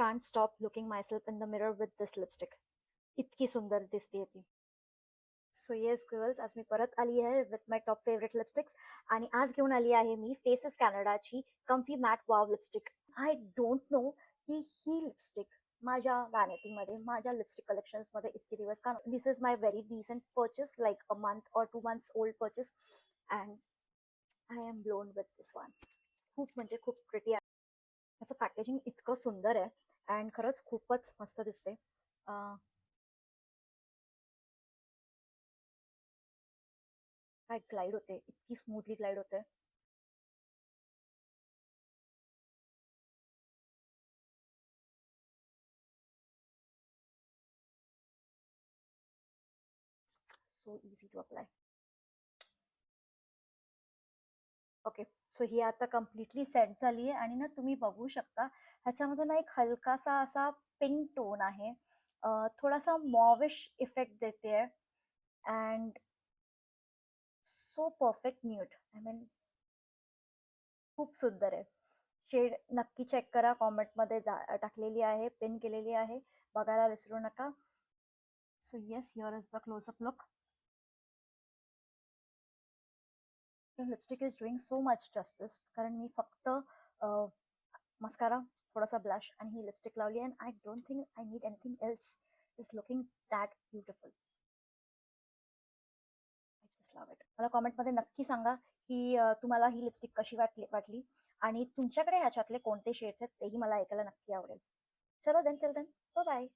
can't stop looking myself in the mirror with this lipstick. इतकी सुंदर दिसते ती. सो येस गर्ल्स, आज मी परत आली आहे with my top favourite lipsticks. आणि आज घेऊन आली आहे मी फेसेस कॅनडाची comfy matte wow lipstick. I don't know की ही लिपस्टिक माझ्या व्हॅनिटीमध्ये, माझ्या लिपस्टिक कलेक्शन्समध्ये इतके दिवस का. This is my very decent purchase, like a month or 2 months old purchase, and I am blown with this one. खूप म्हणजे खूप प्रिटी आहे. त्याचं पॅकेजिंग इतकं सुंदर आहे अँड खरंच खूपच मस्त दिसते. काय ग्लाइड होते, इतकी स्मूथली ग्लाइड होते. So easy to apply. Okay, so ही आता कम्प्लिटली सेट झाली आहे आणि ना तुम्ही बघू शकता ह्याच्यामध्ये ना एक हलकासा असा पिंक टोन आहे. थोडासा मॉविश इफेक्ट देते आहे and so perfect nude. I mean खूप सुंदर आहे. शेड नक्की चेक करा, कॉमेंटमध्ये टाकलेली आहे, पिन केलेली आहे, बघायला विसरू नका. So yes, here is the close up look. The lipstick is doing so much justice कारण मी फक्त मस्कारा, थोडासा ब्लश आणि ही लिपस्टिक लावली and I don't think I need anything else. Is looking that beautiful. I just love it. मला कॉमेंटमध्ये नक्की सांगा की तुम्हाला ही लिपस्टिक कशी वाटली आणि तुमच्याकडे ह्याच्यातले कोणते शेड्स आहेत तेही मला ऐकायला नक्की आवडेल. चलो then, till then, bye bye.